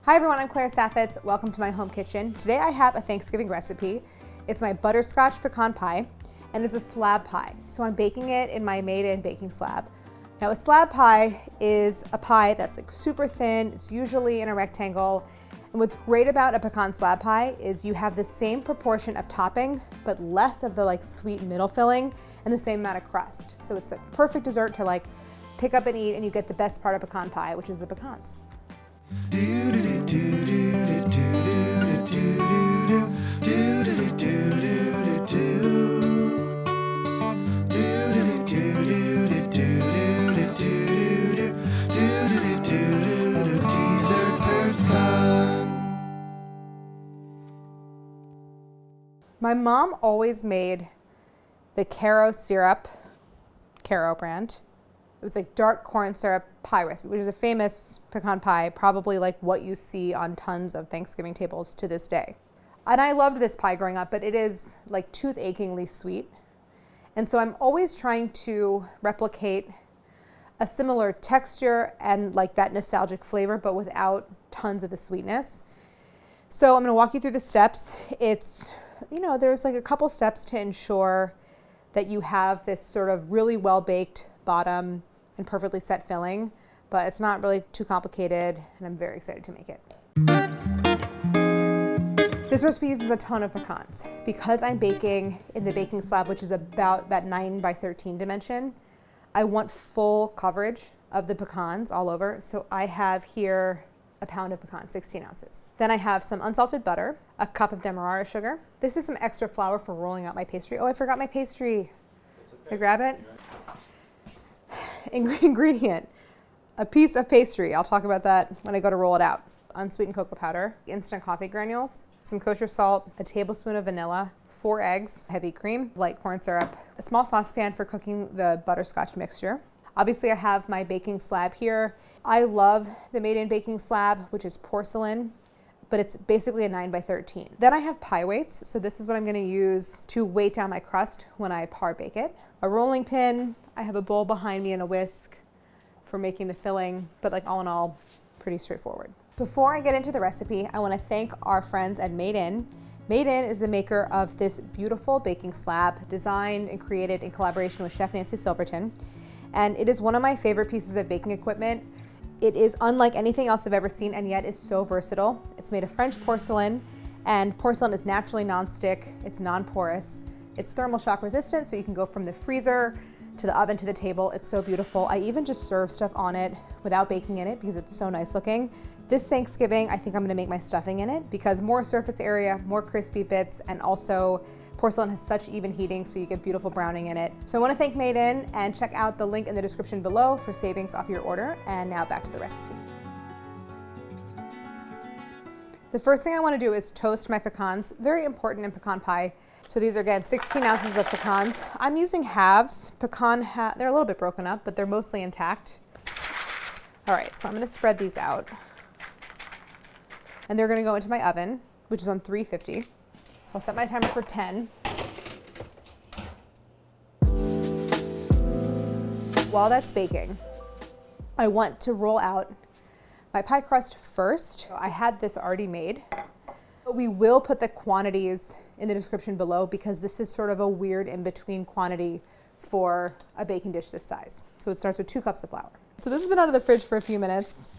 Hi everyone, I'm Claire Saffitz. Welcome to my home kitchen. Today I have a Thanksgiving recipe. It's my butterscotch pecan pie, and it's a slab pie. So I'm baking it in my Made In Baking Slab. Now a slab pie is a pie that's like super thin. It's usually in a rectangle. And what's great about a pecan slab pie is you have the same proportion of topping, but less of the like sweet middle filling and the same amount of crust. So it's a perfect dessert to like pick up and eat, and you get the best part of pecan pie, which is the pecans. My mom always made the Caro syrup, Caro brand. It was like dark corn syrup pie recipe, which is a famous pecan pie, probably like what you see on tons of Thanksgiving tables to this day. And I loved this pie growing up, but it is like tooth-achingly sweet. And so I'm always trying to replicate a similar texture and like that nostalgic flavor, but without tons of the sweetness. So I'm gonna walk you through the steps. It's, you know, there's like a couple steps to ensure that you have this sort of really well-baked bottom and perfectly set filling, but it's not really too complicated, and I'm very excited to make it. This recipe uses a ton of pecans. Because I'm baking in the baking slab, which is about that 9x13 dimension, I want full coverage of the pecans all over. So I have here a pound of pecans, 16 ounces. Then I have some unsalted butter, a cup of demerara sugar. This is some extra flour for rolling out my pastry. Oh, I forgot my pastry. Can I grab it? Ingredient, a piece of pastry. I'll talk about that when I go to roll it out. Unsweetened cocoa powder, instant coffee granules, some kosher salt, a tablespoon of vanilla, 4 eggs, heavy cream, light corn syrup, a small saucepan for cooking the butterscotch mixture. Obviously I have my baking slab here. I love the Made In Baking Slab, which is porcelain, but it's basically a 9x13. Then I have pie weights. So this is what I'm gonna use to weight down my crust when I par bake it. A rolling pin, I have a bowl behind me and a whisk for making the filling, but like all in all, pretty straightforward. Before I get into the recipe, I wanna thank our friends at Made In. Made In is the maker of this beautiful baking slab designed and created in collaboration with Chef Nancy Silverton. And it is one of my favorite pieces of baking equipment. It is unlike anything else I've ever seen, and yet is so versatile. It's made of French porcelain, and porcelain is naturally non-stick, it's non-porous, it's thermal shock resistant, so you can go from the freezer to the oven to the table. It's so beautiful. I even just serve stuff on it without baking in it because it's so nice looking. This Thanksgiving, I think I'm gonna make my stuffing in it because more surface area, more crispy bits, and also porcelain has such even heating, so you get beautiful browning in it. So I wanna thank Made In, and check out the link in the description below for savings off your order. And now back to the recipe. The first thing I wanna do is toast my pecans. Very important in pecan pie. So these are, again, 16 ounces of pecans. I'm using halves. They're a little bit broken up, but they're mostly intact. All right, so I'm gonna spread these out. And they're gonna go into my oven, which is on 350. So I'll set my timer for 10. While that's baking, I want to roll out my pie crust first. I had this already made. We will put the quantities in the description below because this is sort of a weird in-between quantity for a baking dish this size. So it starts with 2 cups of flour. So this has been out of the fridge for a few minutes.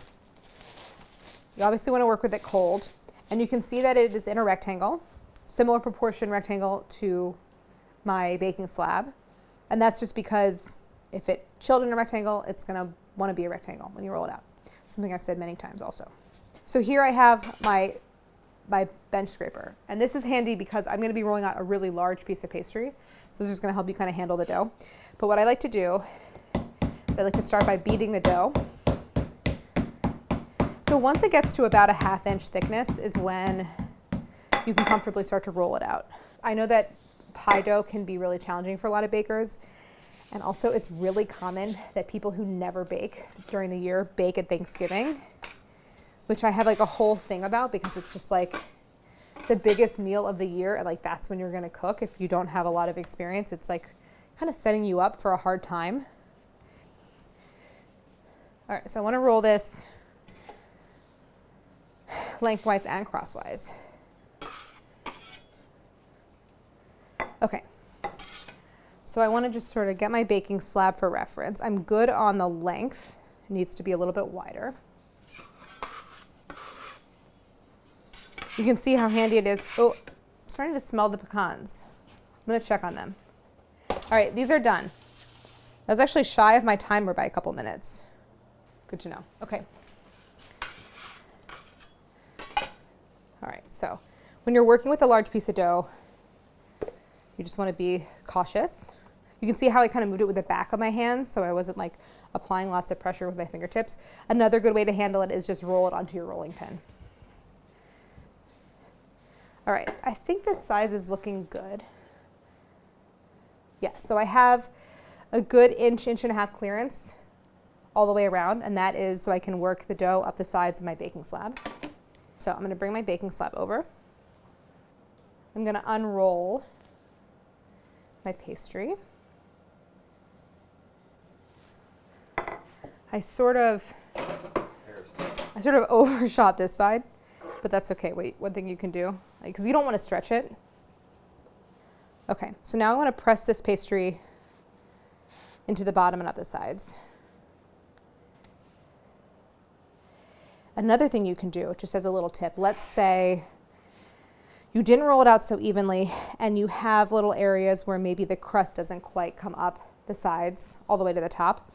You obviously want to work with it cold, and you can see that it is in a rectangle, similar proportion rectangle to my baking slab. And that's just because if it chilled in a rectangle, it's gonna wanna be a rectangle when you roll it out. Something I've said many times also. So here I have my bench scraper. And this is handy because I'm gonna be rolling out a really large piece of pastry. So this is gonna help you kind of handle the dough. But what I like to do, I like to start by beating the dough. So once it gets to about a 1/2 inch thickness is when you can comfortably start to roll it out. I know that pie dough can be really challenging for a lot of bakers. And also it's really common that people who never bake during the year bake at Thanksgiving, which I have like a whole thing about because it's just like the biggest meal of the year. And like that's when you're gonna cook. If you don't have a lot of experience, it's like kind of setting you up for a hard time. All right, so I wanna roll this lengthwise and crosswise. Okay, so I want to just sort of get my baking slab for reference. I'm good on the length. It needs to be a little bit wider. You can see how handy it is. Oh, I'm starting to smell the pecans. I'm going to check on them. All right, these are done. I was actually shy of my timer by a couple minutes. Good to know. Okay. All right, so when you're working with a large piece of dough, you just want to be cautious. You can see how I kind of moved it with the back of my hands, so I wasn't like applying lots of pressure with my fingertips. Another good way to handle it is just roll it onto your rolling pin. All right, I think this size is looking good. Yeah, so I have a good inch, inch and a half clearance all the way around, and that is so I can work the dough up the sides of my baking slab. So I'm going to bring my baking slab over. I'm going to unroll my pastry. I sort of overshot this side, but that's okay. Wait, one thing you can do, because you don't want to stretch it. Okay, so now I want to press this pastry into the bottom and up the sides. Another thing you can do, just as a little tip, let's say you didn't roll it out so evenly and you have little areas where maybe the crust doesn't quite come up the sides all the way to the top.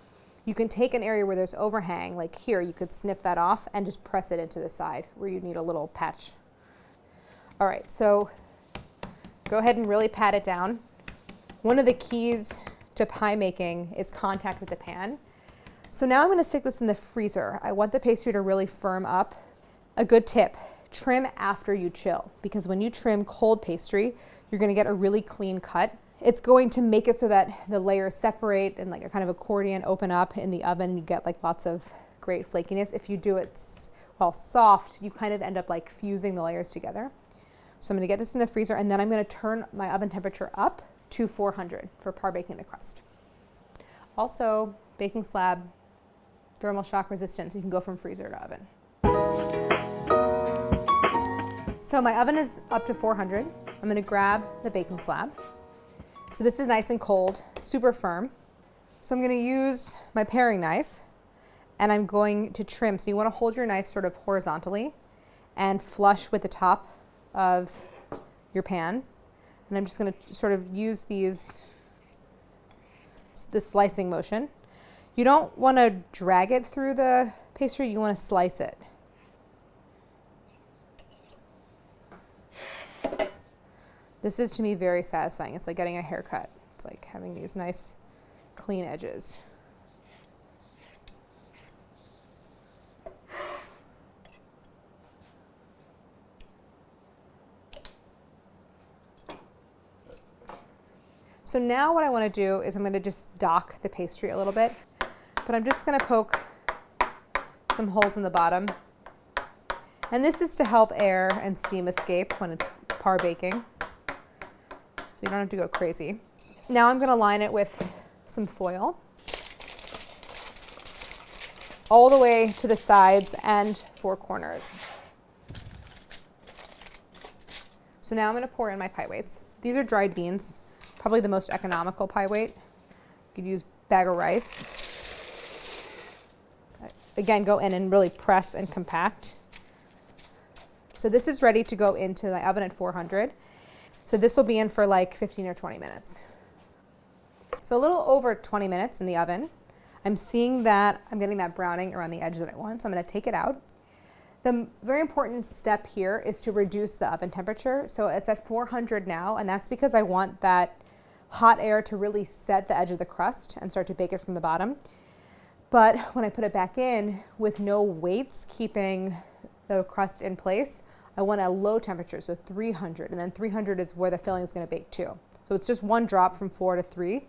You can take an area where there's overhang, like here, you could snip that off and just press it into the side where you need a little patch. All right, so go ahead and really pat it down. One of the keys to pie making is contact with the pan. So now I'm going to stick this in the freezer. I want the pastry to really firm up. A good tip, trim after you chill, because when you trim cold pastry, you're going to get a really clean cut. It's going to make it so that the layers separate and like a kind of accordion open up in the oven, and you get like lots of great flakiness. If you do it while soft, you kind of end up like fusing the layers together. So I'm going to get this in the freezer, and then I'm going to turn my oven temperature up to 400 for par baking the crust. Also, baking slab, thermal shock resistant, so you can go from freezer to oven. So my oven is up to 400. I'm going to grab the baking slab. So this is nice and cold, super firm. So I'm going to use my paring knife, and I'm going to trim. So you want to hold your knife sort of horizontally and flush with the top of your pan. And I'm just going to sort of use this slicing motion. You don't want to drag it through the pastry, you want to slice it. This is to me very satisfying. It's like getting a haircut. It's like having these nice clean edges. So now what I want to do is I'm going to just dock the pastry a little bit, but I'm just going to poke some holes in the bottom. And this is to help air and steam escape when it's par baking. So you don't have to go crazy. Now I'm going to line it with some foil all the way to the sides and four corners. So now I'm going to pour in my pie weights. These are dried beans. Probably the most economical pie weight. You could use bag of rice. Again, go in and really press and compact. So this is ready to go into the oven at 400. So this will be in for like 15 or 20 minutes. So a little over 20 minutes in the oven. I'm seeing that I'm getting that browning around the edge that I want, so I'm going to take it out. The very important step here is to reduce the oven temperature. So it's at 400 now, and that's because I want that hot air to really set the edge of the crust and start to bake it from the bottom. But when I put it back in with no weights keeping the crust in place, I want a low temperature, so 300, and then 300 is where the filling is going to bake to. So it's just one drop from 4 to 3,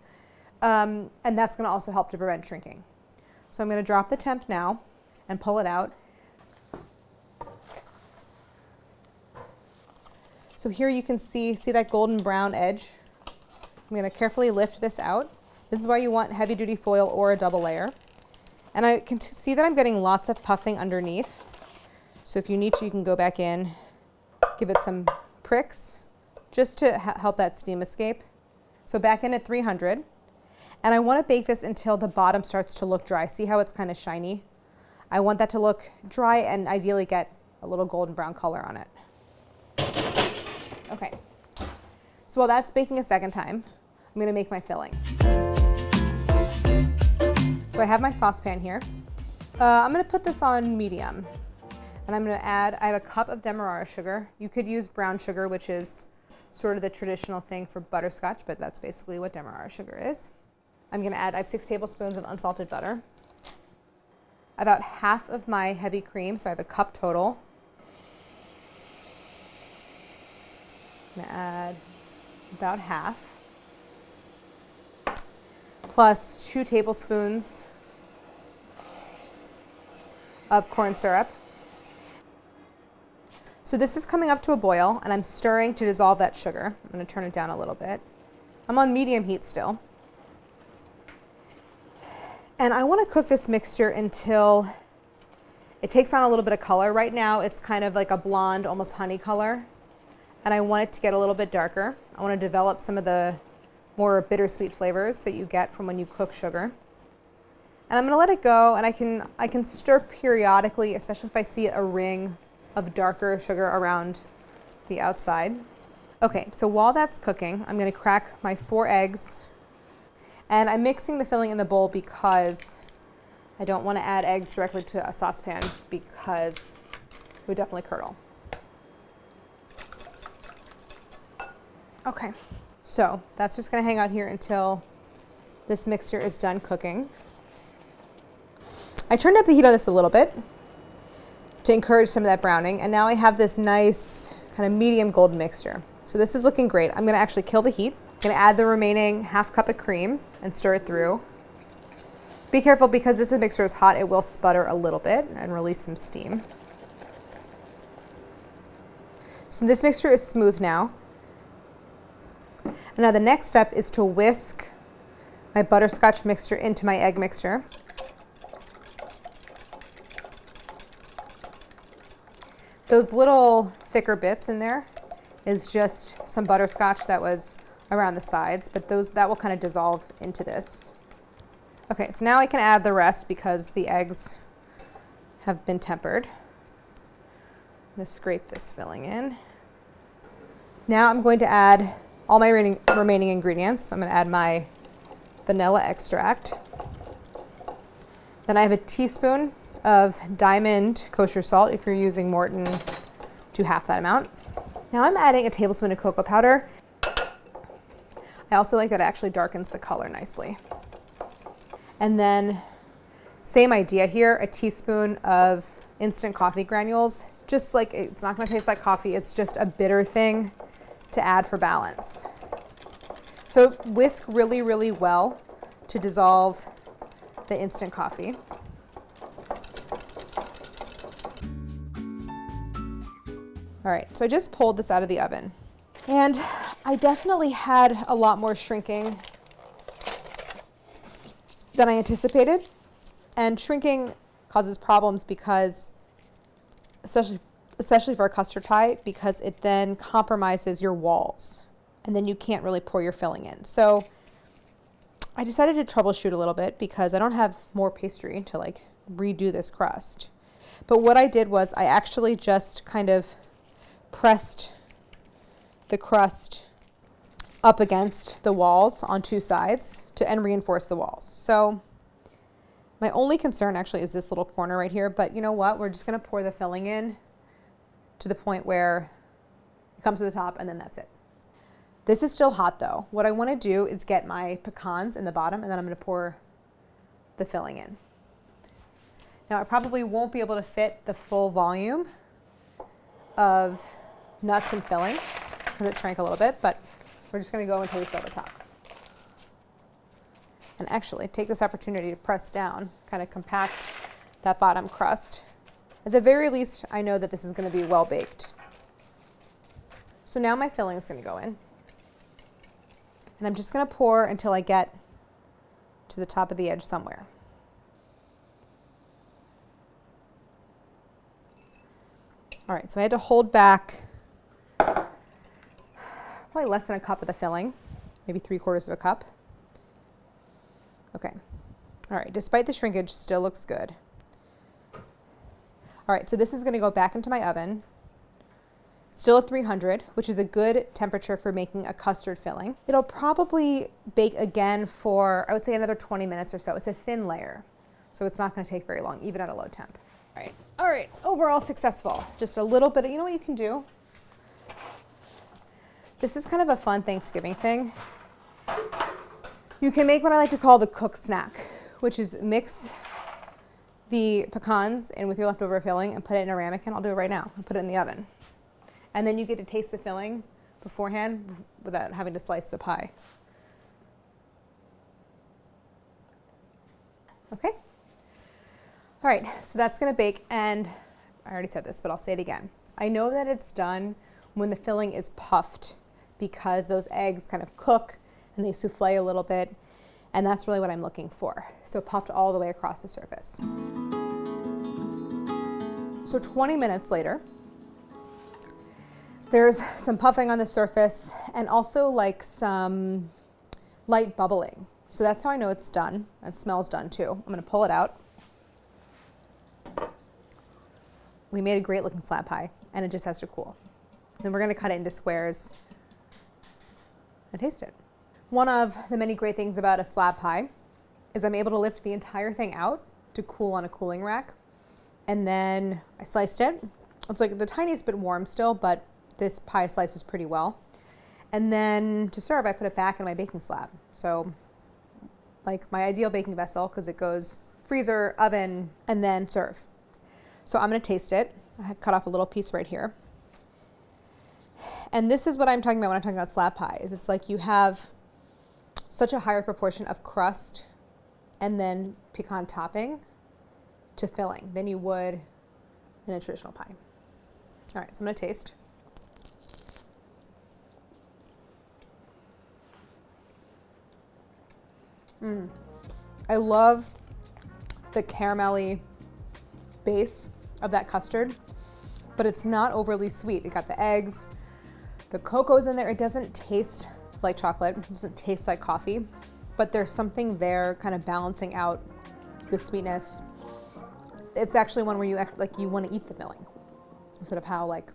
and that's going to also help to prevent shrinking. So I'm going to drop the temp now and pull it out. So here you can see that golden brown edge. I'm going to carefully lift this out. This is why you want heavy duty foil or a double layer. And I can see that I'm getting lots of puffing underneath. So if you need to, you can go back in, give it some pricks just to help that steam escape. So back in at 300. And I want to bake this until the bottom starts to look dry. See how it's kind of shiny? I want that to look dry and ideally get a little golden brown color on it. Okay, so while that's baking a second time, I'm going to make my filling. So I have my saucepan here. I'm going to put this on medium. And I'm going to add, I have a cup of demerara sugar. You could use brown sugar, which is sort of the traditional thing for butterscotch, but that's basically what demerara sugar is. I'm going to add, I have 6 tablespoons of unsalted butter. About half of my heavy cream, so I have a cup total. I'm going to add about half. Plus 2 tablespoons of corn syrup. So this is coming up to a boil, and I'm stirring to dissolve that sugar. I'm going to turn it down a little bit. I'm on medium heat still. And I want to cook this mixture until it takes on a little bit of color. Right now it's kind of like a blonde, almost honey color. And I want it to get a little bit darker. I want to develop some of the more bittersweet flavors that you get from when you cook sugar. And I'm going to let it go, and I can stir periodically, especially if I see a ring of darker sugar around the outside. Okay, so while that's cooking, I'm going to crack my 4 eggs. And I'm mixing the filling in the bowl because I don't want to add eggs directly to a saucepan because it would definitely curdle. Okay, so that's just going to hang out here until this mixture is done cooking. I turned up the heat on this a little bit to encourage some of that browning, and now I have this nice kind of medium golden mixture. So this is looking great. I'm going to actually kill the heat. I'm going to add the remaining half cup of cream and stir it through. Be careful because this mixture is hot, it will sputter a little bit and release some steam. So this mixture is smooth now. And now the next step is to whisk my butterscotch mixture into my egg mixture. Those little thicker bits in there is just some butterscotch that was around the sides, but that will kind of dissolve into this. Okay, so now I can add the rest because the eggs have been tempered. I'm going to scrape this filling in. Now I'm going to add all my remaining ingredients. I'm going to add my vanilla extract. Then I have a teaspoon of diamond kosher salt. If you're using Morton, do half that amount. Now I'm adding a tablespoon of cocoa powder. I also like that it actually darkens the color nicely. And then same idea here, a teaspoon of instant coffee granules. Just like, it's not going to taste like coffee, it's just a bitter thing to add for balance. So whisk really, really well to dissolve the instant coffee. All right, so I just pulled this out of the oven. And I definitely had a lot more shrinking than I anticipated. And shrinking causes problems because, especially for a custard pie, because it then compromises your walls. And then you can't really pour your filling in. So I decided to troubleshoot a little bit because I don't have more pastry to like redo this crust. But what I did was I actually just kind of pressed the crust up against the walls on 2 sides and reinforce the walls. So my only concern actually is this little corner right here, but you know what? We're just going to pour the filling in to the point where it comes to the top and then that's it. This is still hot though. What I want to do is get my pecans in the bottom and then I'm going to pour the filling in. Now I probably won't be able to fit the full volume of nuts and filling because it shrank a little bit, but we're just going to go until we fill the top. And actually take this opportunity to press down, kind of compact that bottom crust. At the very least, I know that this is going to be well baked. So now my filling is going to go in. And I'm just going to pour until I get to the top of the edge somewhere. All right, so I had to hold back probably less than a cup of the filling, maybe 3/4 of a cup. Okay. All right, despite the shrinkage, still looks good. All right, so this is gonna go back into my oven. Still at 300, which is a good temperature for making a custard filling. It'll probably bake again for, I would say, another 20 minutes or so. It's a thin layer, so it's not gonna take very long, even at a low temp. All right, overall successful. Just a little bit of, you know what you can do? This is kind of a fun Thanksgiving thing. You can make what I like to call the cook snack, which is mix the pecans in with your leftover filling and put it in a ramekin. I'll do it right now. I'll put it in the oven. And then you get to taste the filling beforehand without having to slice the pie. Okay. All right, so that's gonna bake, and I already said this, but I'll say it again. I know that it's done when the filling is puffed because those eggs kind of cook and they souffle a little bit, and that's really what I'm looking for. So puffed all the way across the surface. So 20 minutes later, there's some puffing on the surface and also like some light bubbling. So that's how I know it's done. It smells done too. I'm gonna pull it out. We made a great looking slab pie, and it just has to cool. Then we're gonna cut it into squares and taste it. One of the many great things about a slab pie is I'm able to lift the entire thing out to cool on a cooling rack. And then I sliced it. It's like the tiniest bit warm still, but this pie slices pretty well. And then to serve, I put it back in my baking slab. So like my ideal baking vessel, because it goes freezer, oven, and then serve. So I'm gonna taste it. I cut off a little piece right here. And this is what I'm talking about when I'm talking about slab pie, is it's like you have such a higher proportion of crust and then pecan topping to filling than you would in a traditional pie. All right, so I'm gonna taste. I love the caramelly base of that custard, but it's not overly sweet. It got the eggs, the cocoa's in there. It doesn't taste like chocolate. It doesn't taste like coffee, but there's something there kind of balancing out the sweetness. It's actually one where you act like you want to eat the filling instead of how like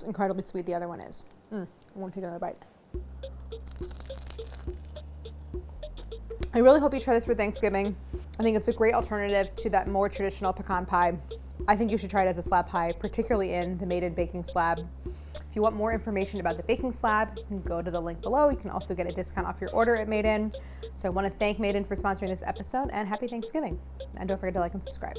incredibly sweet the other one is. I won't take another bite. I really hope you try this for Thanksgiving. I think it's a great alternative to that more traditional pecan pie. I think you should try it as a slab pie, particularly in the Made In Baking Slab. If you want more information about the baking slab, you can go to the link below. You can also get a discount off your order at Made In. So I want to thank Made In for sponsoring this episode, and happy Thanksgiving. And don't forget to like and subscribe.